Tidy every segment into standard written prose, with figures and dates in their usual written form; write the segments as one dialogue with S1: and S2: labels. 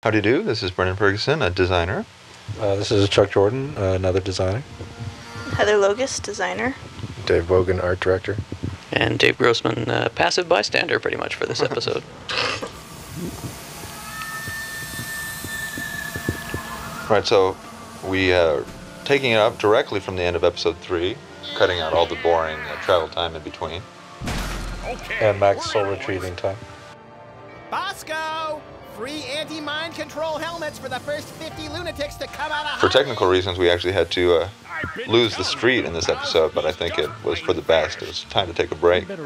S1: How do you do? This is Brendan Ferguson, a designer.
S2: This is Chuck Jordan, another designer.
S3: Heather Logus, designer.
S4: Dave Bogan, art director.
S5: And Dave Grossman, passive bystander pretty much for this episode.
S1: Right, so we are taking it up directly from the end of episode 3, cutting out all the boring travel time in between.
S2: Okay, and max soul retrieving time.
S6: Bosco! Free anti-mind control helmets for the first 50 lunatics to come out of
S1: For technical reasons, we actually had to lose the street in this episode, but I think it was for the best. It was time to take a break. But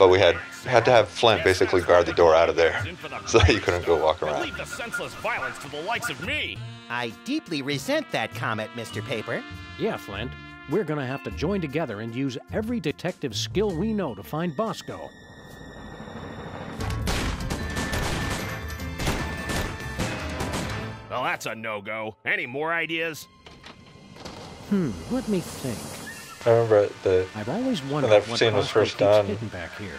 S1: we had to have Flint basically guard the door out of there so that you couldn't go walk around.
S6: Leave the senseless violence to the likes of me. I deeply resent that comment, Mr. Paper.
S7: Yeah, Flint. We're gonna have to join together and use every detective skill we know to find Bosco.
S6: Well, that's a no-go. Any more ideas?
S7: Let me think.
S2: I remember
S7: I've always
S2: when
S7: wondered
S2: that
S7: what
S2: scene was
S7: Bosco
S2: first
S7: keeps
S2: done,
S7: hidden back here.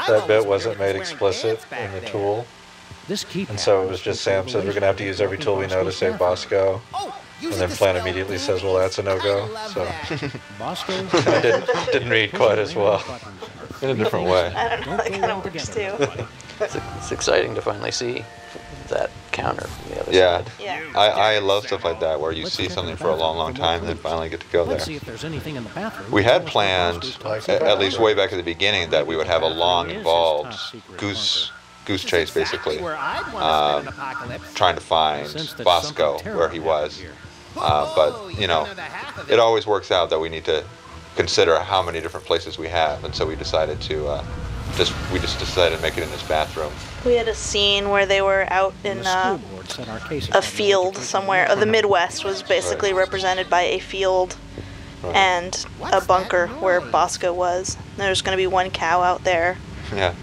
S2: that bit wasn't made explicit in the tool. And so it was just Sam says we're going to have to use every tool we know to save Bosco. And then Flint immediately says, well, that's a no-go. So it didn't read quite as well.
S1: In a different way.
S3: I don't know, that kind of works too.
S5: It's exciting to finally see that counter from the other side.
S3: Yeah.
S1: I love stuff like that, where you see something for a long time and then finally get to go there.
S7: Let's see if there's anything in the bathroom.
S1: We had planned, at least way back at the beginning, that we would have a long, involved goose chase, basically, trying to find Bosco where he was. But, you know, it always works out that we need to consider how many different places we have, and so we decided to decided to make it in his bathroom.
S3: We had a scene where they were out in a field somewhere. The Midwest was basically represented by a field and a bunker where Bosco was. There was going to be one cow out there.
S1: Yeah.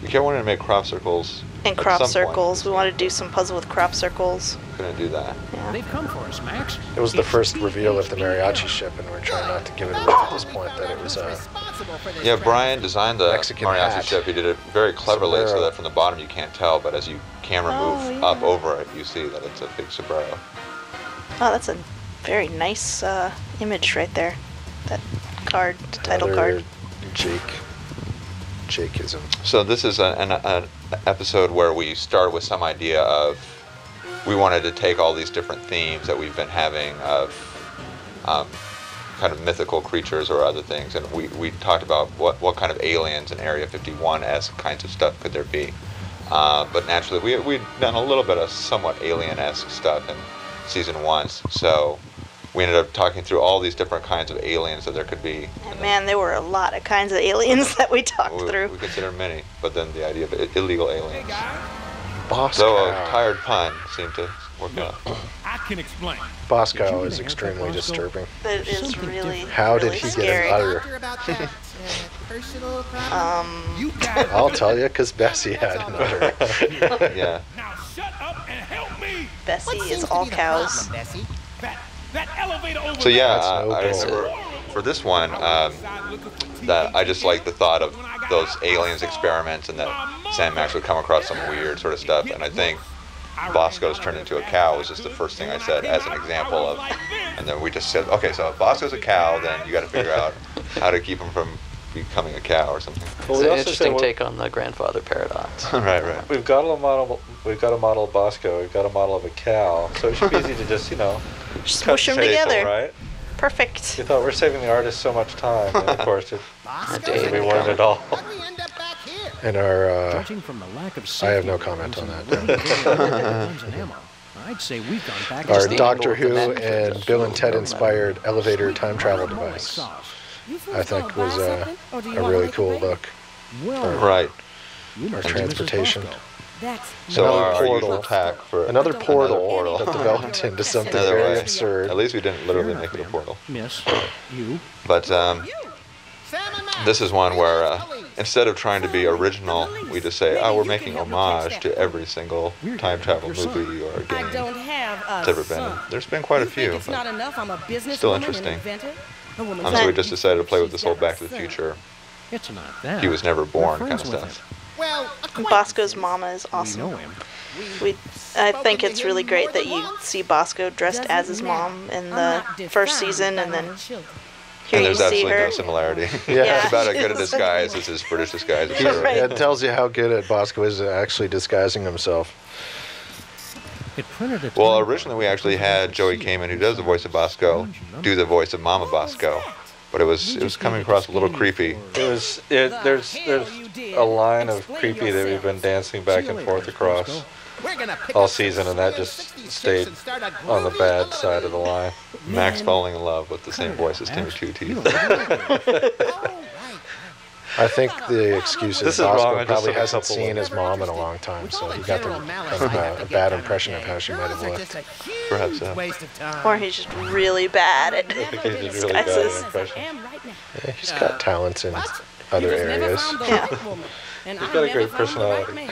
S1: We kept wanting to make crop circles.
S3: And crop circles. We wanted to do some puzzle with crop circles.
S1: Couldn't do that.
S3: Yeah.
S7: They've come for us, Max.
S4: It was the first reveal of the mariachi ship, and we're trying not to give it away at this point that it was
S1: Yeah, Brian designed the
S4: Mexican
S1: mariachi
S4: hat.
S1: ship. He did it very cleverly so that from the bottom you can't tell, but as you camera move up over it, you see that it's a big sombrero.
S3: Oh, that's a very nice image right there. That card, title card.
S4: Jakeism.
S1: So this is an episode where we start with some idea of, we wanted to take all these different themes that we've been having of kind of mythical creatures or other things, and we talked about what kind of aliens and Area 51-esque kinds of stuff could there be. But naturally, we'd done a little bit of somewhat alien-esque stuff in season 1, so we ended up talking through all these different kinds of aliens that there could be.
S3: And man, there were a lot of kinds of aliens that we talked through.
S1: We consider many, but then the idea of illegal aliens.
S4: Bosco.
S1: So a tired pun seemed to work out.
S6: I can explain.
S4: Bosco is extremely disturbing.
S3: It is really,
S4: How did
S3: really
S4: he
S3: scary.
S4: get an udder? I'll tell you, because Bessie had an udder.
S1: Yeah.
S6: Now shut up and help me.
S3: Bessie is all cows.
S6: That elevator over
S1: So yeah,
S4: That's
S1: I remember for this one that I just like the thought of those aliens experiments, and that Sam Max would come across some weird sort of stuff, and I think Bosco's turned into a cow was just the first thing I said as an example of, and then we just said, okay, so if Bosco's a cow, then you got to figure out how to keep him from becoming a cow or something.
S5: It's an interesting take on the grandfather paradox.
S1: Right.
S2: We've got a model of Bosco. We've got a model of a cow. So it should be easy to just,
S3: Just
S2: cut
S3: push them
S2: and paste,
S3: together.
S2: right?
S3: Perfect.
S2: We thought we're saving the artist so much time, and of course
S5: Dave,
S2: we weren't at all.
S4: And our,
S7: Judging from the lack of
S4: I have
S7: safety
S4: no comment on that.
S7: guns and ammo, I'd say we've gone back to
S4: our
S7: the
S4: Doctor
S5: angle
S4: Who
S5: of the
S4: and
S5: neck.
S4: Bill and Ted inspired elevator time travel device, I think was a really cool look.
S1: Right.
S4: Our transportation.
S1: So
S4: Another
S1: our
S4: portal.
S1: usual tack for
S4: Another portal
S1: portal.
S4: that developed into something
S1: Another
S4: very
S1: way.
S4: absurd.
S1: At least we didn't literally make it a portal.
S7: Miss, you.
S1: But this is one where instead of trying to be original, we just say, oh, we're making homage to every single time travel movie or game that's ever been. And there's been quite a few, but still interesting. And so we just decided to play with this whole Back to the Future,
S7: It's not that.
S1: he was never born
S7: We're
S1: kind of
S7: friends with
S1: stuff.
S6: Well,
S3: Bosco's mama is awesome. I think it's really great that you see Bosco dressed as his mom in the first season, and then here
S1: And
S3: you
S1: there's
S3: see
S1: absolutely
S3: her.
S1: no similarity.
S3: Yeah.
S1: It's about as good a disguise as his British disguise.
S3: Right.
S4: It tells you how good at Bosco is at actually disguising himself.
S1: Well, originally we actually had Joey Kamen, who does the voice of Bosco, do the voice of Mama Bosco, but it was coming across a little creepy.
S2: There's a line of creepy that we've been dancing back and forth across all season, and that just stayed on the bad side of the line.
S1: Max falling in love with the same voice as Timmy Two Teeth.
S4: I think the excuse
S2: This
S4: is
S2: is wrong,
S4: Bosco
S2: I just
S4: probably
S2: took a
S4: hasn't
S2: couple
S4: seen
S2: of-
S4: his mom in a long time, so he got a bad impression of how she might have looked.
S1: Perhaps so.
S6: Waste of time.
S3: Or he's just really bad at
S2: I think he did really bad
S3: disguises.
S2: impression.
S4: Yeah, he's got talents in other areas.
S3: Yeah.
S2: He's got a great personality.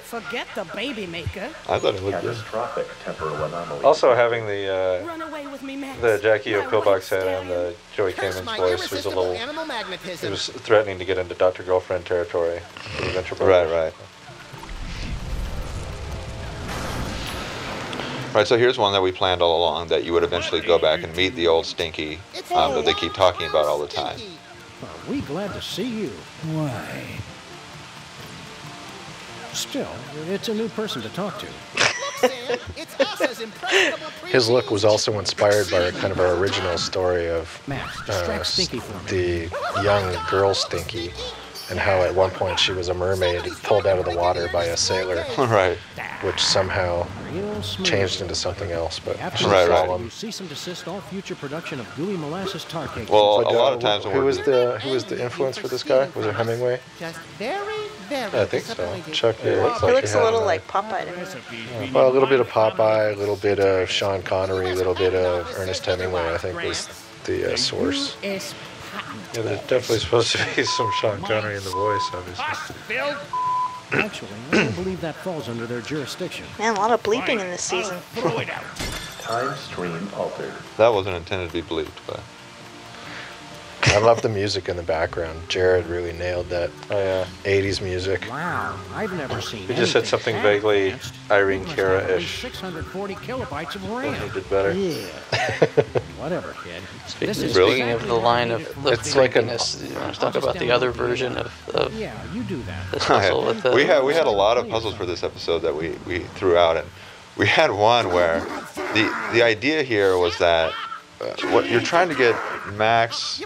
S8: Forget the baby maker.
S1: I thought it looked good.
S9: Catastrophic temporal anomaly.
S2: Also, having the
S8: Run away with me, Max.
S2: Jackie O.
S8: My
S2: Pillbox
S8: white
S2: head and the Joey
S6: Curse
S2: Kamen's
S6: my
S2: voice was a
S6: irresistible
S2: little.
S6: animal
S2: It
S6: magnetism.
S2: was threatening to get into Dr. Girlfriend territory. For the Adventure
S1: Right,
S2: Brothers.
S1: right. Right, so here's one that we planned all along, that you would eventually go back and meet the old Stinky that they keep talking about all the time.
S7: Are we glad to see you? Why? Still, it's a new person to talk to.
S6: It's us as impressionable
S4: His look was also inspired by kind of our original story of
S7: Max, distract Stinky for me.
S4: the young girl Stinky, and how at one point she was a mermaid pulled out of the water by a sailor,
S1: Right.
S4: which somehow
S7: Real smooth.
S4: changed into something else. But
S7: After
S1: Right,
S7: the
S1: right.
S7: film, you cease and desist all future production of gooey molasses tar cake.
S1: Well,
S4: But,
S1: a lot of times when
S4: who
S1: we're
S4: was the influence for this guy? Was it Hemingway?
S6: Just very, very
S2: I think so.
S6: disappointed.
S2: Chuck,
S4: Yeah,
S2: it looks
S3: He
S2: like
S3: looks
S2: he
S3: a
S2: had
S3: little
S2: a-
S3: like Popeye to me.
S4: Well, a little bit of Popeye, a little bit of Sean Connery, a little bit of Ernest Hemingway, I think was the source.
S2: Yeah, there's definitely supposed to be some Sean Connery in the voice, obviously.
S7: Actually, I don't believe that falls under their jurisdiction.
S3: Man, a lot of bleeping in this season.
S9: Time stream altered.
S1: That wasn't intended to be bleeped, but
S4: I love the music in the background. Jared really nailed that
S2: Oh, yeah.
S4: 80s music.
S7: Wow, I've never seen.
S2: You just said
S7: anything
S2: something
S7: that
S2: vaguely
S7: advanced.
S2: Irene
S7: You must have at
S2: Cara-ish.
S7: least 640 kilobytes of RAM.
S2: He did better.
S7: Yeah. Whatever, kid.
S5: Speaking,
S7: This is
S1: Really?
S5: speaking of the line of
S4: It's like an-
S5: creepiness, you want to talk about the other version of
S7: Yeah, you do that.
S5: this puzzle with the...
S1: we had a lot of puzzles for this episode that we threw out, and we had one where the idea here was that what you're trying to get Max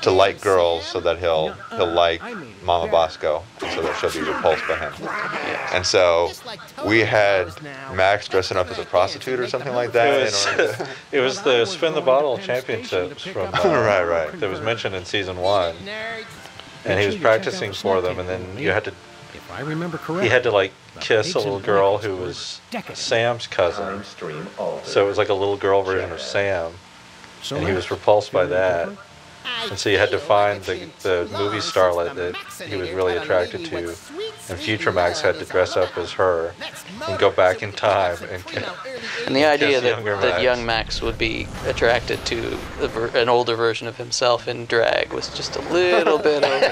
S1: to like girls so that he'll like Mama Bosco, and so that she'll be repulsed by him. And so we had Max dressing up as a prostitute or something like that.
S2: It was the Spin the Bottle Championships from
S1: Right.
S2: that was mentioned in season 1, and he was practicing for them, and then you had to
S7: If I remember correctly.
S2: he had to like kiss a little girl who was Sam's cousin,
S9: Time stream altered.
S2: so it was like a little girl version of Sam,
S7: So
S2: and he was repulsed by that. And so you had to find the movie starlet that he was really attracted to, and future Max had to dress up as her and go back in time and
S5: And the idea that,
S2: younger
S5: that
S2: Max.
S5: young Max would be attracted to an older version of himself in drag was just a little bit over.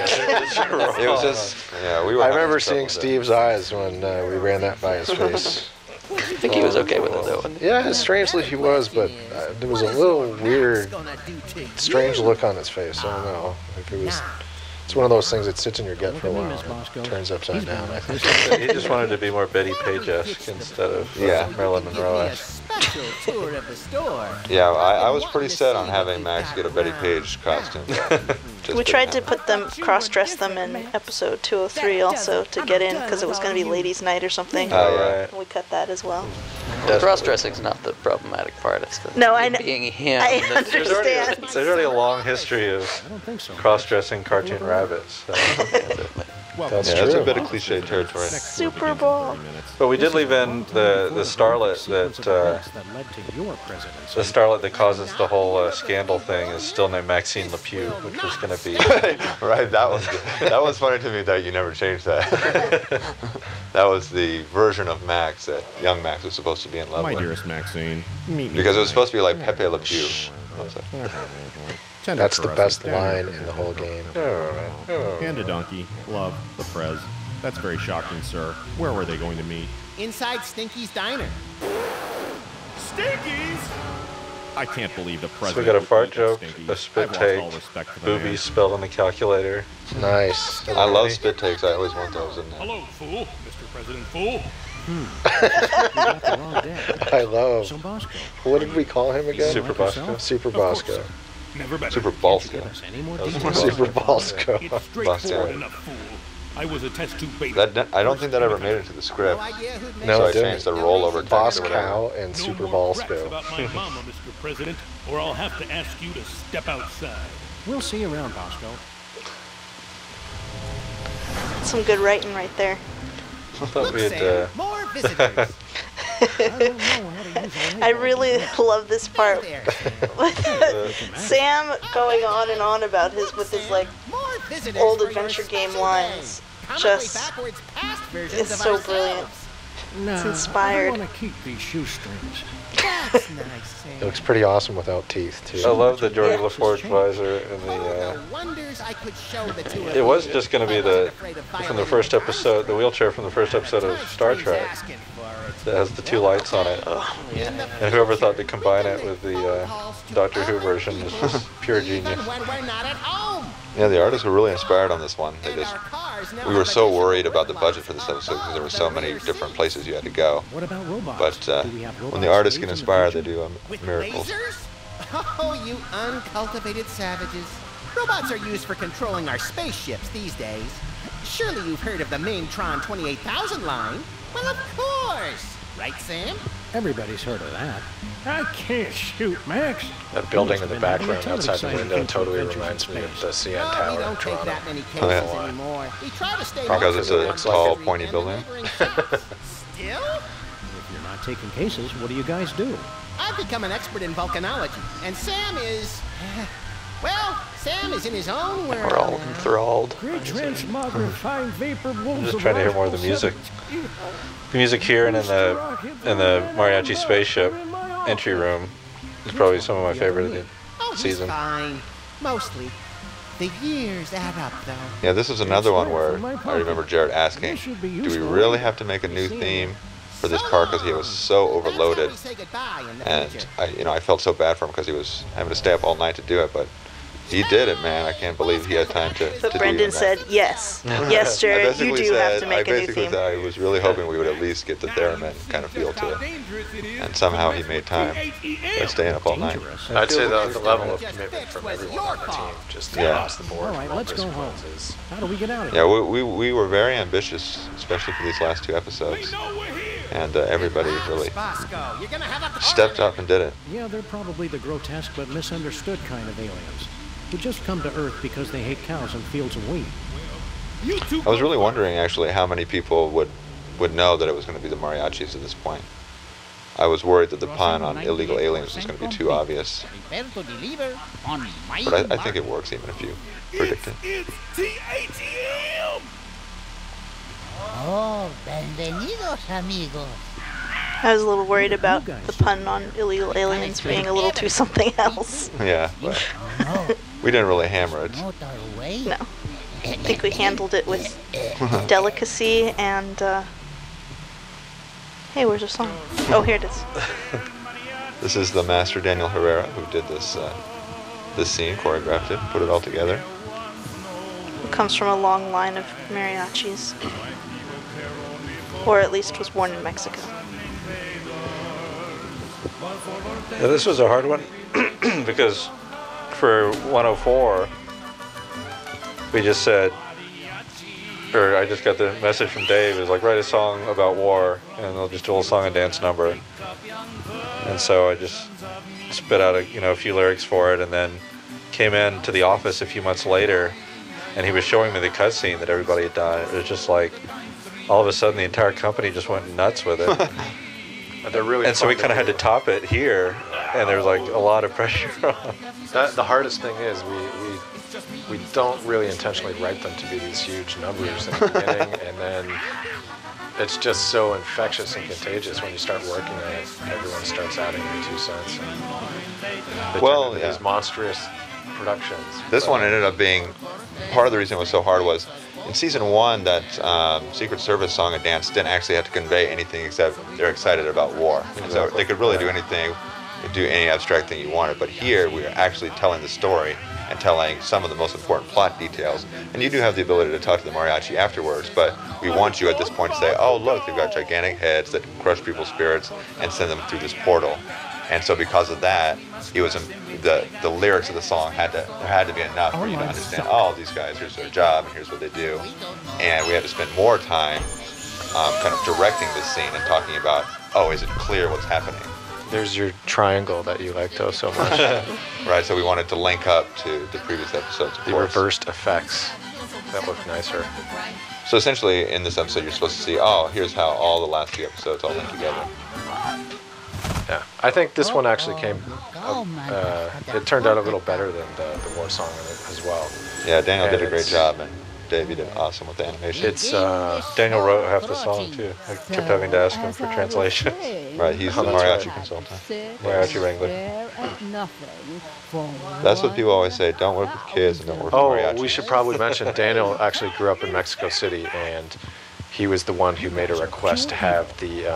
S1: It was just, yeah, we were.
S4: I
S1: having
S4: remember
S1: trouble
S4: seeing
S1: with it.
S4: Steve's eyes when we ran that by his face.
S5: I think he was okay with it though. wasn't he?
S4: Yeah, strangely he was, but there was a little weird, strange look on his face. I don't know if it was. It's one of those things that sits in your gut for a while and it turns upside down, I think.
S2: He just wanted to be more Betty Page-esque instead of Marilyn Monroe-esque.
S6: Special tour of the store.
S1: Yeah, I was pretty set on having Max get a Betty Page costume.
S3: We tried to put them, cross-dress them in episode 203 also to get in, because it was going to be ladies' night or something.
S1: Oh, yeah.
S2: Right.
S3: We cut that as well.
S5: The cross-dressing's not the problematic part. It's the
S3: No, I know.
S5: being him.
S3: I
S5: that-
S3: understand.
S2: There's already a long history of
S7: I don't think so.
S2: cross-dressing cartoon rabbits. So.
S4: That's
S1: Yeah, that's a
S4: true.
S1: bit of cliche territory.
S3: Super Bowl.
S2: But we did leave in the starlet
S7: Sequence of
S2: that
S7: events that led to your presidency.
S2: the starlet that causes the whole scandal thing is still named Maxine Lepew, which was going to be.
S1: Right, that was funny to me that you never changed that. That was the version of Max that young Max was supposed to be in love
S10: My
S1: with.
S10: dearest Maxine, meet me.
S1: Because it was supposed to be like Pepe Le Pew.
S10: Tender
S4: That's the
S10: caresses
S4: best
S10: down your
S4: line
S10: face.
S4: in the whole game.
S10: And a donkey. Love, the Prez. That's very shocking, sir. Where were they going to meet?
S6: Inside Stinky's Diner.
S10: Stinky's? I can't believe the
S2: So
S10: president.
S2: we got a
S10: would
S2: fart
S10: eat at
S2: joke,
S10: Stinky's.
S2: a spit
S10: I've lost
S2: take,
S10: all respect for the
S2: boobies
S10: man.
S2: spelled on the calculator.
S4: Nice.
S1: I love spit takes. I always want those in there.
S10: Hello, fool. Mr. President Fool.
S4: I love.
S7: So Bosco,
S4: What did we call him again?
S2: Super Bosco.
S4: Super Bosco.
S10: Never better.
S1: Super Bosco.
S7: any more
S2: That was
S7: details?
S4: Super Bosco.
S10: It's straightforward enough, fool. I was a test tube baby.
S1: I don't think that ever made it to the script.
S6: No idea who'd make
S4: No,
S1: So
S4: it
S1: I
S4: didn't.
S1: changed the rollover text or whatever.
S4: Bosco and
S10: No
S4: Super
S10: more cracks
S4: Bosco.
S10: about my mama, Mr. President, or I'll have to ask you to step outside.
S7: We'll see you around, Bosco.
S3: Some good writing right there.
S2: I thought
S6: Look,
S2: we had,
S6: Sam, more visitors.
S3: I really love this part
S6: There,
S3: with Sam going on and on about his like
S6: more visitors
S3: old
S6: for your
S3: adventure game
S6: special
S3: lines.
S6: day. Comically
S3: Just
S6: backwards past versions
S3: it's
S6: of
S3: so
S6: ourselves.
S3: brilliant.
S7: Nah,
S3: inspired.
S7: I want to keep these shoestrings.
S6: That's nice, Sam.
S4: It looks pretty awesome without teeth, too.
S2: I love the Geordi
S3: Yeah.
S2: LaForge visor and
S6: Oh,
S2: the.
S6: the wonders I could show the two of
S2: It was
S6: you.
S2: just going to be
S6: I wasn't afraid of
S2: from the
S6: violating
S2: first
S6: the
S2: episode, the wheelchair from the first episode of Star Trek
S6: asking for it.
S2: that has the two lights on it.
S6: In the
S2: And whoever thought to combine it with the Doctor Who version is just pure
S6: Even
S2: genius.
S6: when we're not at home.
S1: Yeah, the artists were really inspired on this one. They
S6: And
S1: just
S6: our cars now
S1: we were
S6: have
S1: so
S6: additional
S1: worried about the
S6: brake
S1: budget for
S6: lights.
S1: this episode because there were
S6: Oh,
S1: so
S6: the
S1: many
S6: rear
S1: different
S6: seats.
S1: places you had to go.
S7: What about robots?
S1: But
S7: Do we have
S1: when the
S7: robots
S1: artists
S7: made
S1: get
S7: in the
S1: inspired, they
S7: future?
S1: do
S6: With
S1: miracles.
S6: lasers? Oh, you uncultivated savages. Robots are used for controlling our spaceships these days. Surely you've heard of the Maintron 28,000 line? Well, of course. Right, Sam?
S7: Everybody's heard of that. I can't shoot, Max.
S4: That building in the
S7: Must have been
S4: background
S7: having a ton of
S4: outside the
S7: exciting
S4: window
S7: things
S4: totally
S7: adventures in
S4: reminds me of
S7: space.
S4: the CN
S6: No, we
S4: Tower in
S6: don't take
S4: Toronto.
S6: that many cases
S1: Oh, yeah.
S6: anymore. We try to stay
S1: Because it's a
S6: local to
S1: tall,
S6: the
S1: pointy
S6: and
S1: building.
S6: neighboring cities. Still?
S7: If you're not taking cases, what do you guys do?
S6: I've become an expert in volcanology, and Sam is... Well, Sam is in his own world.
S2: We're all
S6: now.
S2: enthralled.
S7: Great transmogrifying vapor wolves.
S2: I'm just
S7: of
S2: trying to hear more of the music. The music here and in the mariachi spaceship entry room is probably some of my favorite of the
S6: Oh, he's
S2: season.
S6: fine. Mostly. The years add up, though.
S1: Yeah, this is another one where I remember Jared asking, "Do we really have to make a new theme for this park?" Because he was so overloaded,
S6: That's how we say goodbye in the
S1: and
S6: future.
S1: I felt so bad for him because he was having to stay up all night to do it, but he did it, man. I can't believe he had time to
S3: But
S1: do
S3: Brendan
S1: that.
S3: said, yes. Yes,
S1: I
S3: Jared, you
S1: basically
S3: do have
S1: said-
S3: to make a new
S1: I basically
S3: theme.
S1: said I was really hoping we would at least get the theremin kind of feel to it, and somehow he made time by staying up all night.
S7: Dangerous.
S4: I'd say the level of
S6: Just
S4: commitment
S6: fixed
S4: from
S6: was
S4: everyone
S6: your
S4: on the team,
S6: fault.
S4: just
S1: Yeah.
S4: across the board.
S7: All right,
S4: for all
S7: let's go home.
S4: disciplines, is-
S7: How do we get out of
S1: Yeah,
S7: here?
S1: we were very ambitious, especially for these last two episodes, and everybody really
S6: Bosco, you're gonna have a
S1: stepped up and did it.
S7: Yeah, they're probably the grotesque but misunderstood kind of aliens who just come to Earth because they hate cows and fields of wheat.
S1: I was really wondering actually how many people would know that it was going to be the mariachis at this point. I was worried that the pun on illegal aliens was going to be too obvious, but I think it works even if you predict it.
S10: It's TATM!
S11: Oh, bienvenidos, amigos.
S3: I was a little worried about
S7: guys
S3: the pun on illegal aliens being a little too something else.
S1: Yeah, but
S11: No,
S1: we didn't really hammer it.
S11: not our way.
S3: No. I think we handled it with delicacy and, hey, where's the song? Oh, here it is.
S1: This is the master Daniel Herrera who did this scene, choreographed it, put it all together.
S3: It comes from a long line of mariachis. Or at least was born in Mexico.
S2: Yeah, this was a hard one because for 104, we just said, or I just got the message from Dave, is like, write a song about war and they'll just do a little song and dance number. And so I just spit out a few lyrics for it, and then came in to the office a few months later and he was showing me the cutscene that everybody had done. It was just like, all of a sudden the entire company just went nuts with it.
S4: But they're really
S2: And so we
S4: fun
S2: kind of had to top it here, and there was like a lot of pressure on.
S4: The hardest thing is we don't really intentionally write them to be these huge numbers in the beginning, and then it's just so infectious and contagious when you start working on it. Everyone starts adding their 2 cents. And they
S1: Well,
S4: turn into these monstrous productions.
S1: This
S4: But
S1: one ended up being, part of the reason it was so hard was in season 1, that Secret Service song and dance didn't actually have to convey anything except they're excited about war. So they could really do anything, do any abstract thing you wanted. But here we are actually telling the story and telling some of the most important plot details. And you do have the ability to talk to the mariachi afterwards, but we want you at this point to say, oh look, they've got gigantic heads that crush people's spirits and send them through this portal. And so because of that, it was the lyrics of the song had to be enough for you to understand, oh, these guys, here's their job and here's what they do. And we had to spend more time kind of directing this scene and talking about, oh, is it clear what's happening?
S4: There's your triangle that you like so much.
S1: Right, so we wanted to link up to the previous episodes, of
S4: The
S1: course.
S4: reversed effects that look nicer.
S1: So essentially, in this episode, you're supposed to see, oh, here's how all the last 2 episodes all link together.
S4: Yeah, I think this one actually came. It turned out a little better than the war song in it as well.
S1: Yeah, Daniel
S4: And
S1: did a great
S4: it's-
S1: job, and Dave, you did awesome with the animation.
S4: It's
S2: Daniel wrote half the song too. I kept having to ask him for translation.
S1: Right, he's the mariachi consultant.
S2: Mariachi wrangler.
S1: That's what people always say, don't work with kids and don't work with mariachi.
S4: we should probably mention Daniel actually grew up in Mexico City, and he was the one who made a request to have the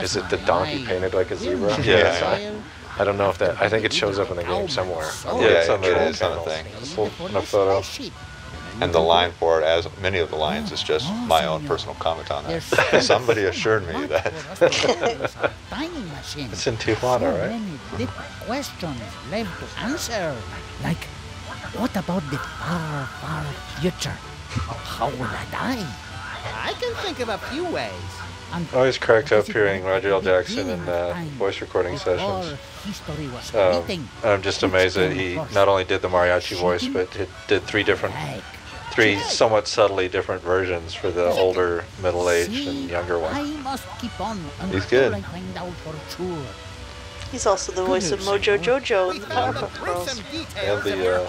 S4: is it the donkey painted like a zebra?
S1: Yeah.
S4: I don't know if that. I think it shows up in the game somewhere.
S1: Yeah,
S2: it's on
S1: it
S2: the
S1: is on the thing.
S2: On a photo.
S1: And the line for it, as many of the lines, is just my own personal comment on that. Somebody assured me that.
S2: It's in Tijuana, right?
S11: Many different questions left to answer. Like, what about the far, far future? How will I die?
S6: I can think of a few ways.
S11: And
S2: Always cracked up
S11: does it
S2: hearing Roger L.
S11: begin
S2: Jackson in
S11: time
S2: voice recording
S11: before
S2: sessions.
S11: history was
S2: Um,
S11: written?
S2: I'm just amazed that he not only did the mariachi voice, but did three somewhat subtly different versions for the older, middle-aged, and younger
S11: I
S2: one.
S11: must keep on
S1: He's good.
S11: until I find out for sure.
S3: He's also the voice of Mojo Jojo in the Powerpuff Girls.
S2: And the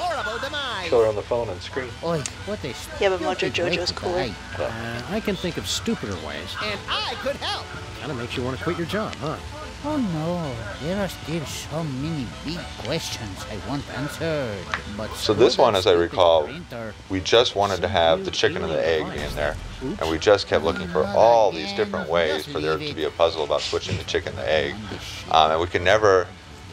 S2: killer on the phone and Scream.
S11: Oi, what a
S3: Yeah, but Mojo
S11: stupid way
S3: Jojo's
S11: to
S3: cool.
S11: die.
S7: I can think of stupider ways.
S6: And I could help.
S7: Kind of makes you want to quit your job, huh?
S11: Oh no, there are still so many big questions I want answered. But
S1: So this one, as I
S11: stupid
S1: recall,
S11: printer-
S1: we just wanted to have the chicken and the egg be in there. And we just kept looking for all these different ways for there to be a puzzle about switching the chicken and the egg. And we can never,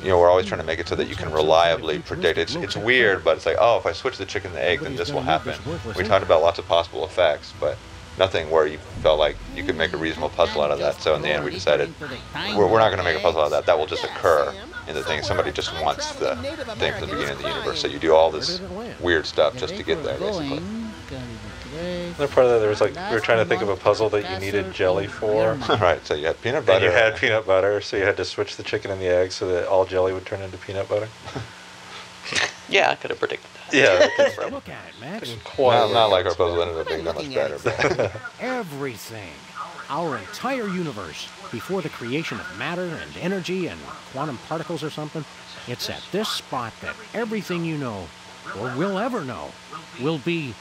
S1: we're always trying to make it so that you can reliably predict. It's weird, but it's like, oh, if I switch the chicken and the egg, then this will happen. We talked about lots of possible effects, but nothing where you felt like you could make a reasonable puzzle out of that. So in the end, we decided we're not going to make a puzzle out of that. That will just occur in the thing. Somebody just wants the thing from the beginning of the universe. So you do all this weird stuff just to get there, basically.
S2: Another part of that, there was we were trying to think of a puzzle that you needed jelly for.
S1: Right, so you had peanut
S2: And
S1: butter.
S2: you had peanut butter, so you had to switch the chicken and the egg so that all jelly would turn into peanut butter.
S5: Yeah, I could have predicted that.
S2: Yeah.
S7: Look at it, Max.
S1: Not like our puzzle ended up being that much better. But
S7: Everything. Our entire universe, before the creation of matter and energy and quantum particles or something, it's at this spot that everything you know, or will ever know, will be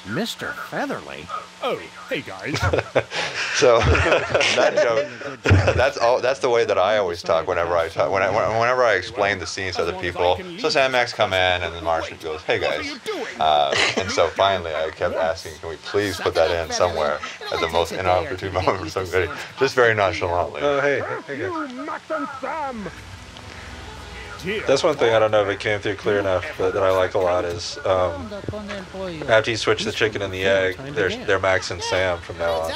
S7: Mr. Featherly.
S10: Oh, hey guys.
S1: So that joke, that's the way that I always talk whenever I talk. Whenever I explain the scenes to other people. So Sam Max come in and then Martian goes, "Hey guys," and so finally I kept asking, "Can we please put that in somewhere at the most inopportune moment for somebody?" Just very nonchalantly.
S2: Oh, hey guys. That's one thing I don't know if it came through clear enough, but that I like a lot is after you switch the chicken and the egg, they're Max and Sam from now on,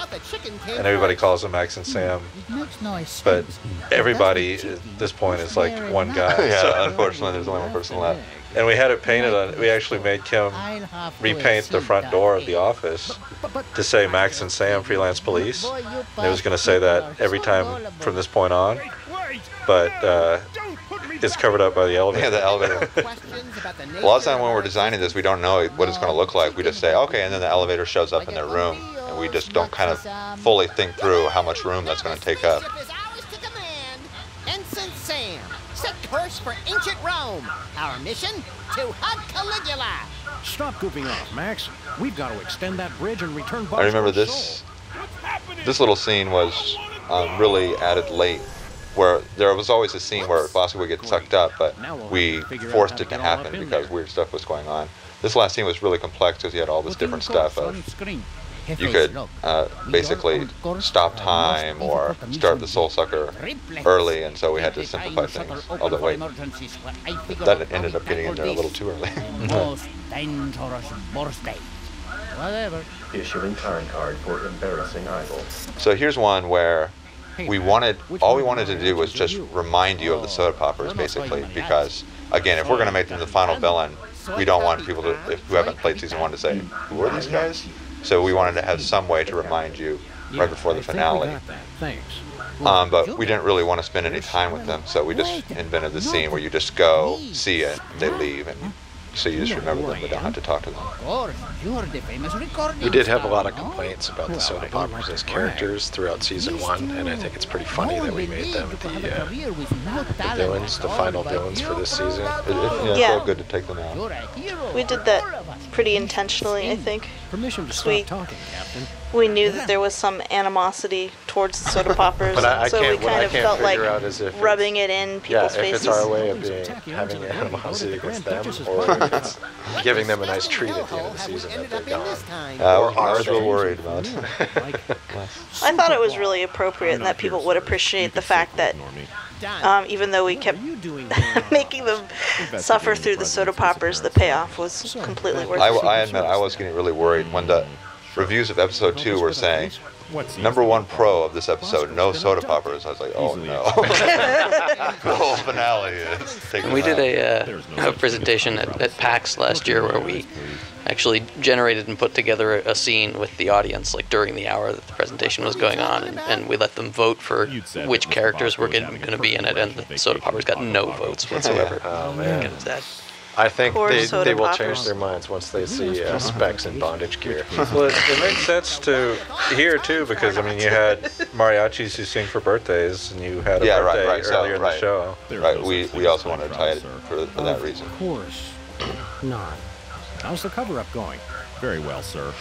S2: and everybody calls them Max and Sam. But everybody at this point is like one guy.
S1: Yeah,
S2: So-
S1: unfortunately, there's only one person left.
S2: And we had it painted on. We actually made Kim repaint the front door of the office to say Max and Sam Freelance Police. And it was going to say that every time from this point on. But it's covered up by the elevator.
S1: Yeah, the elevator. A lot of time when we're designing this, we don't know what it's going to look like. We just say, okay, and then the elevator shows up in their room, and we just don't kind of fully think through how much room that's going to take up.
S6: Ensign Sam, set course for ancient Rome. Our mission, to hug Caligula.
S7: Stop goofing off, Max. We've got to extend that bridge and return
S1: I remember
S7: Bosco's
S1: this.
S7: soul.
S1: This little scene was really added late, where there was always a scene where Bosco would get sucked up, but we forced it to happen because weird stuff was going on. this last scene was really complex because you had all this different stuff of you could basically stop time or start the Soul Sucker early, and so we had to simplify things. Although wait, that ended up getting in there a little too early.
S11: Most dangerous birthday. Whatever.
S9: Issuing time card for embarrassing idol.
S1: So here's one where all we wanted to do was just remind you of the soda poppers, basically, because again, if we're going to make them the final villain, we don't want people who haven't played season 1 to say, who are these guys? So we wanted to have some way to remind you right before the finale. But we didn't really want to spend any time with them, so we just invented the scene where you just go, see it, they leave, and so you just remember them but don't have to talk to them.
S4: We did have a lot of complaints about the soda poppers as characters throughout season 1, and I think it's pretty funny that we made them the villains, the final villains for this season.
S1: It felt good to take them out.
S3: We did that pretty intentionally, I think.
S7: Permission to stop talking, Captain.
S3: We knew that there was some animosity towards the soda poppers,
S4: But
S3: so we kind of felt like
S4: if
S3: rubbing it in people's
S4: if
S3: faces.
S4: it's our way of having animosity against them, or if it's giving them a nice treat at the end of the season that they're gone.
S1: I was real worried about it.
S3: I thought it was really appropriate and that people would appreciate the fact that even though we kept making them suffer through the soda poppers, the payoff was completely worth it.
S1: I admit I was getting really worried when the reviews of episode 2 were saying, #1 pro of this episode, no soda poppers. I was like, oh no. The whole finale is taking.
S5: We did a presentation at PAX last year where we actually generated and put together a scene with the audience, like during the hour that the presentation was going on, and we let them vote for which characters were going to be in it, and the soda poppers got no votes whatsoever.
S4: Oh man.
S5: That.
S4: I think they will
S3: poppers.
S4: change their minds once they see Specs in bondage gear.
S2: Well, it makes sense to here too, because I mean you had mariachis who sing for birthdays, and you had a birthday earlier in the show.
S1: Right, we also wanted to tie it for that reason.
S7: Of course not. How's the cover-up going?
S10: Very well, sir.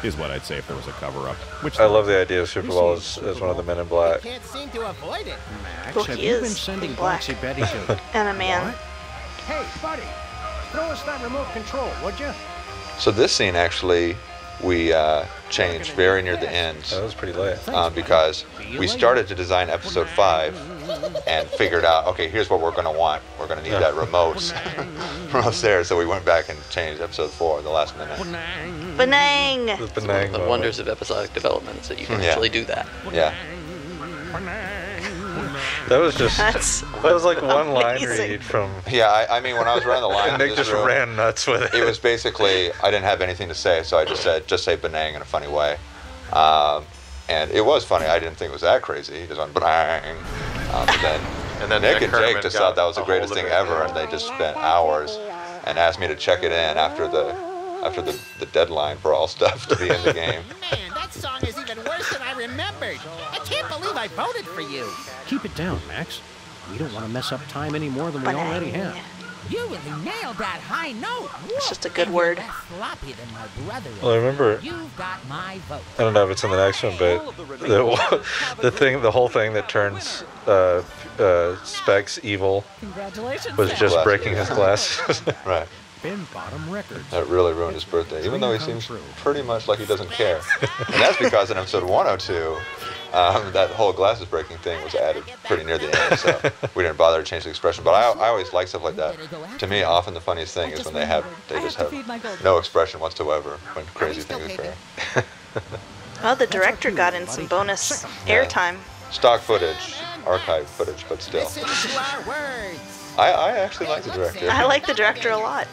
S10: Is what I'd say if there was a cover-up. Which
S2: I love the idea of Superball as one of the Men in Black.
S6: Can't seem to avoid it.
S7: Max,
S3: Well,
S7: have
S3: he
S7: you
S3: is
S7: been sending
S3: black.
S7: Boxy Betty to...
S3: And a man.
S7: Hey, buddy, throw us that remote control, would you?
S1: So this scene actually we changed very near the end.
S2: That was pretty late.
S1: Because we started to design episode 5 and figured out, okay, here's what we're going to want. We're going to need that remote from upstairs. So we went back and changed episode 4 at the last minute.
S3: Benang!
S2: The Benang
S5: The
S2: moment.
S5: wonders of episodic development is that you can actually do that.
S1: Yeah.
S2: That was just
S3: That's
S2: that was like one line
S3: amazing.
S2: read from.
S1: Yeah, I mean, when I was running the line,
S2: And Nick just ran nuts with it.
S1: It was basically, I didn't have anything to say, so I just said, just say Benang in a funny way. And it was funny. I didn't think it was that crazy. He just went Benang. And then Nick and Jake just thought that was the greatest thing ever, and they just spent hours and asked me to check it in after the deadline for all stuff to be in the game.
S6: Man, that song is even worse than I remembered. I can't believe I voted for you.
S7: Keep it down, Max. We don't want to mess up time any more than we already have.
S11: You really nailed that high note.
S3: It's just a good word.
S11: Less sloppy than my brother.
S2: Well, I remember.
S11: You've got my vote.
S2: I don't know if it's in the next one, but the whole thing that turns Specs evil
S8: Congratulations.
S2: was just breaking his glasses.
S1: Right.
S7: Ben Bottom Records.
S1: That really ruined his birthday, even though he seems pretty much like he doesn't care. And that's because in episode 102, that whole glasses breaking thing was added pretty near the end, so we didn't bother to change the expression. But I always like stuff like that. To me, often the funniest thing is when they just have no expression whatsoever when crazy things occur.
S3: Well, the director got in some bonus airtime.
S1: Stock footage, archive footage, but still.
S6: Listen to our words.
S1: I actually like the director.
S3: I like the director a lot.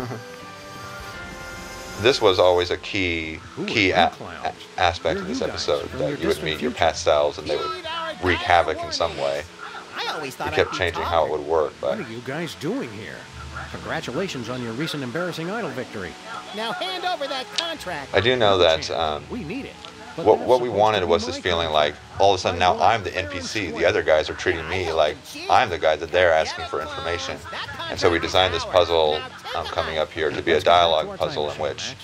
S1: This was always a key aspect of this episode, that you would meet your past selves and they would wreak havoc in some way.
S6: I always
S1: We
S6: thought
S1: kept changing how it would work,
S7: What
S1: but
S7: are you guys doing here? Congratulations on your recent embarrassing idol victory.
S6: Now hand over that contract.
S1: I do know that
S7: We need it. But
S1: what
S7: that's
S1: we
S7: supposed
S1: wanted
S7: to
S1: was
S7: be
S1: this
S7: my
S1: feeling
S7: contract.
S1: like all of a sudden now I'm the NPC. The other guys are treating me like I'm the guy that they're asking for information. And so we designed this puzzle coming up here to be a dialogue puzzle in which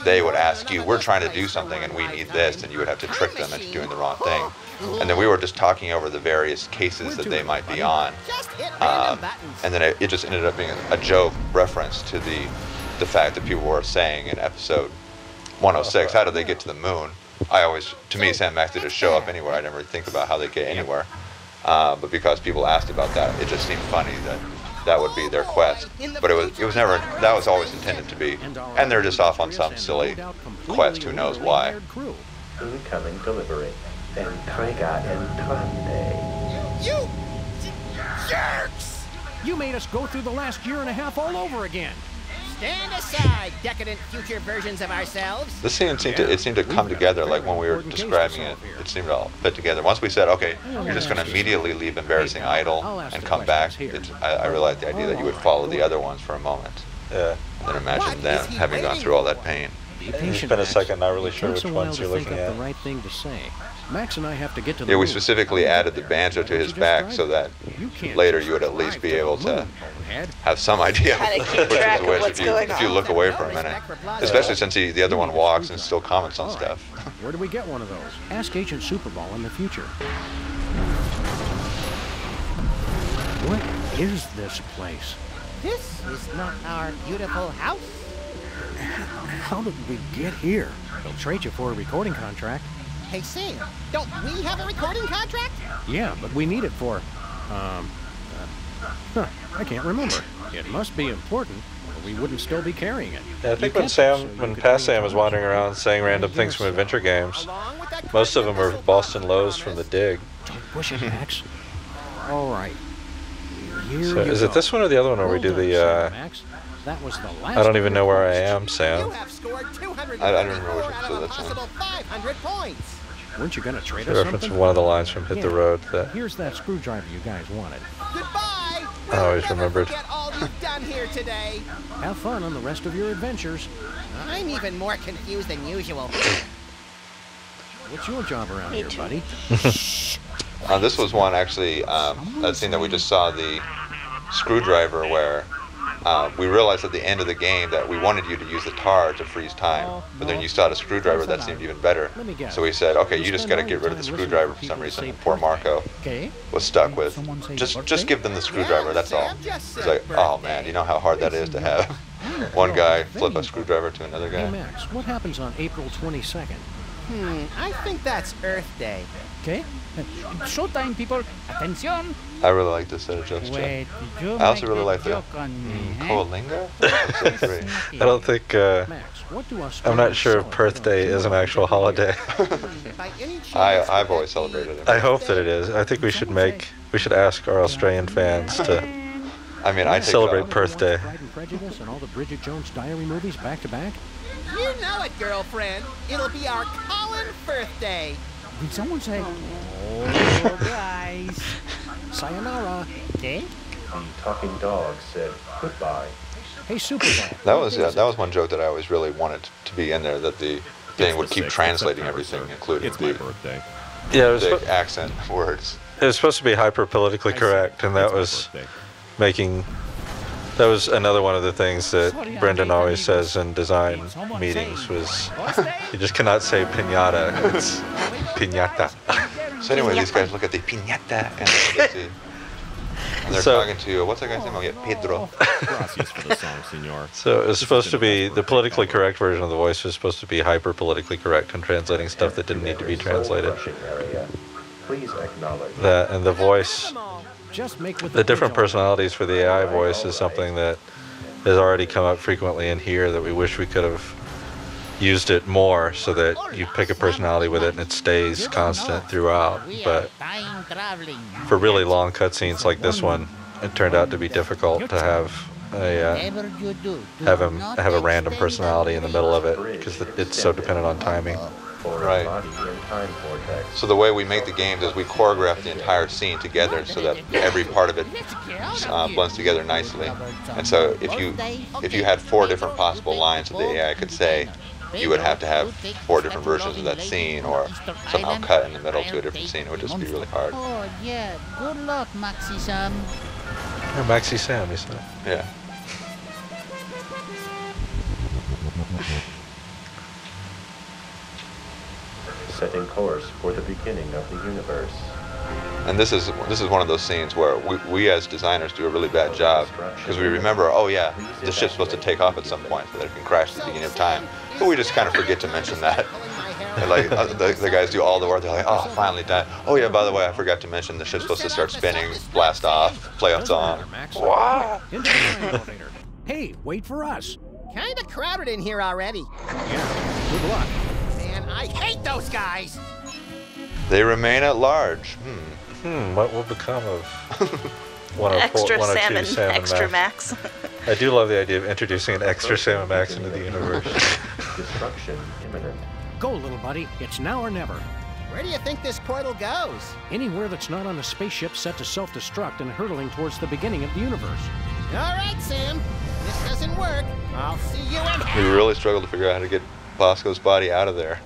S1: they would ask you, we're trying to do something and we need this, and you would have to trick them into doing the wrong thing. And then we were just talking over the various cases that they might be on.
S6: Just hit random buttons.
S1: And then it just ended up being a joke reference to the the fact that people were saying in episode 106, how do they get to the moon? To me, Sam Max did just show up anywhere. I never think about how they get anywhere. But because people asked about that, it just seemed funny that would be their quest. But it was never, that was always intended to be. And they're just off on some silly quest, who knows why.
S9: Incoming delivery. Entrega entrante.
S6: You jerks!
S7: You made us go through the last year and a half all over again.
S6: Stand aside, decadent future versions of ourselves.
S1: This scene seemed to come together, like when we were describing it. It seemed to all fit together. Once we said, okay, you're just going to immediately leave Embarrassing Idol and come back, I really liked the idea that you would follow the other ones for a moment.
S2: Yeah.
S1: And then imagine them having gone through all that pain.
S2: You spent a second not really sure which ones you're looking at.
S7: The right thing to say. Max and I have to get to the
S1: Yeah, we
S7: moon.
S1: specifically added the banjo to his back so that later you would at least be able to have some idea
S3: Kinda keep
S1: which
S3: track
S1: is
S3: of
S1: which
S3: what's
S1: if
S3: going
S1: you
S3: on.
S1: look away for a minute. Especially since the other one walks and still comments on stuff.
S7: Where do we get one of those? Ask Agent Superball in the future. What is this place?
S6: This is not our beautiful house.
S7: How did we get here? They'll trade you for a recording contract.
S6: Hey, Sam, don't we have a recording contract?
S7: Yeah, but we need it for, I can't remember. It must be important, or we wouldn't still be carrying it.
S2: Yeah, I think when Past Sam was wandering around saying random things from adventure games, most of them were Boston Lows from the Dig.
S7: Don't push it, Max. All right. Here
S2: So
S7: you
S2: is
S7: go.
S2: it this one or the other one where we do the,
S7: Max. That was the last
S2: I don't even know where I am, Sam.
S6: You have scored 200
S1: I don't remember which
S6: out of
S1: episode
S6: a
S1: that's in.
S6: possible 500 points.
S7: Weren't you going to trade
S2: The
S7: us
S2: reference
S7: something?
S2: of one of the lines from Hit the Road that
S7: Here's that screwdriver you guys wanted.
S6: Goodbye.
S2: I always
S6: Never
S2: remembered.
S6: forget all you've done here today.
S7: Have fun on the rest of your adventures.
S6: I'm even more confused than usual.
S7: What's your job around here, buddy?
S1: This was one actually, that scene that we just saw, the screwdriver, where we realized at the end of the game that we wanted you to use the tar to freeze time, but then you saw the screwdriver, that seemed even better. So we said, okay, you just got to get rid of the screwdriver for some reason. And poor Marco was stuck with, just give them the screwdriver, that's all. He's like, oh man, you know how hard that is to have one guy flip a screwdriver to another
S7: Hey,
S1: guy?
S7: Max, what happens on April 22nd?
S6: I think that's Earth Day.
S11: Okay? Showtime, people. Attention.
S1: I really like this set of jokes,
S11: Wait,
S1: Jeff.
S11: did you
S1: I also
S11: make
S1: really
S11: the
S1: like the
S11: joke on me, eh?
S1: Coalinga? Episode 3.
S2: I don't think,
S7: Max, what do
S2: I'm
S7: Australians
S2: not sure if
S7: celebrate
S2: Perth
S7: on
S2: Day is an actual holiday.
S6: By any chance,
S1: I've always celebrated it.
S2: I hope that it is. I think we should ask our Australian fans to
S1: I mean, I take
S2: celebrate
S1: it off.
S2: Perth Day.
S7: Pride and Prejudice and all the Bridget Jones Diary movies back to back?
S6: You know it, girlfriend. It'll be our Colin birthday.
S11: Did someone say,
S7: Oh,
S11: guys?
S7: sayonara.
S11: Okay?
S9: The talking dog said goodbye.
S7: Hey, Superball.
S1: That was one joke that I always really wanted to be in there, that the thing would keep translating everything, including
S10: It's my
S1: the
S10: birthday.
S2: Yeah,
S1: accent words.
S2: it was supposed to be hyper politically correct, and that
S10: It's my
S2: was
S10: birthday.
S2: that was another one of the things that Brendan always says in design meetings was you just cannot say piñata, it's piñata.
S1: So anyway, these guys look at the piñata and they see, and they're
S2: So-
S1: talking to, what's that guy's name? Oh yeah, Pedro.
S10: Gracias for the song, senor.
S2: So it was supposed to be, the politically correct version of the voice was supposed to be hyper politically correct and translating stuff that didn't need to be translated.
S9: Rushing area. Please acknowledge.
S2: That and the voice,
S7: Just make with
S2: the different
S7: bridge on.
S2: personalities for the AI voice is something that has already come up frequently in here that we wish we could have used it more so that you pick a personality with it and it stays constant throughout.
S11: We are
S2: But
S11: time traveling.
S2: for really long cutscenes like this one, it turned out to be difficult to have
S11: Whatever you do, do
S2: have
S11: not
S2: a random
S11: extend
S2: personality in the middle of it because it's so dependent on timing.
S9: For
S1: Right.
S9: a body in time vortex.
S1: So the way we make the games is we choreograph the entire scene together so that every part of it blends together nicely. And so if you had 4 different possible lines that the AI could say, you would have to have 4 different versions of that scene, or somehow cut in the middle to a different scene. It would just be really hard.
S11: Oh, yeah. Good luck, Maxi Sam.
S2: Or Maxi Sam, you said.
S1: Yeah.
S9: Setting course for the beginning of the universe.
S1: And this is one of those scenes where we as designers do a really bad job because we remember, oh yeah, the ship's supposed to take off at some point so that it can crash at the beginning of time, but we just kind of forget to mention that. And like the guys do all the work. They're like, oh, finally done. Oh yeah, by the way, I forgot to mention the ship's supposed to start spinning, blast off, play a song. Wow.
S7: Hey, wait for us.
S6: Kinda crowded in here already.
S7: Yeah, good luck.
S6: Man, I hate those guys!
S1: They remain at large.
S2: What will become of 104,
S3: Extra
S2: 102
S3: salmon, extra max.
S2: I do love the idea of introducing an extra Salmon Max into the universe.
S9: Destruction imminent.
S7: Go, little buddy. It's now or never.
S6: Where do you think this portal goes?
S7: Anywhere that's not on a spaceship set to self-destruct and hurtling towards the beginning of the universe.
S6: All right, Sam. If this doesn't work, I'll see you in hell.
S1: We really struggled to figure out how to get Bosco's body out of there.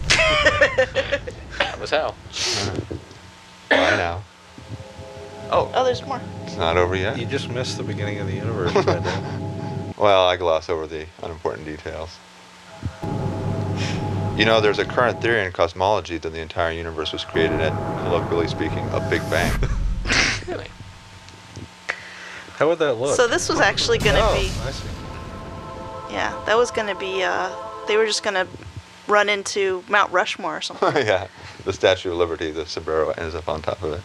S5: That was how.
S1: Why now?
S3: Oh, there's more.
S1: It's not over yet.
S2: You just missed the beginning of the universe, Brendan.
S1: Well, I gloss over the unimportant details. You know, there's a current theory in cosmology that the entire universe was created at, colloquially speaking, a Big Bang.
S5: Really?
S2: How would that look?
S3: So this was actually going to be...
S2: I see.
S3: Yeah, that was going to be... they were just going to run into Mount Rushmore or something.
S1: Yeah, the Statue of Liberty, the sombrero ends up on top of it.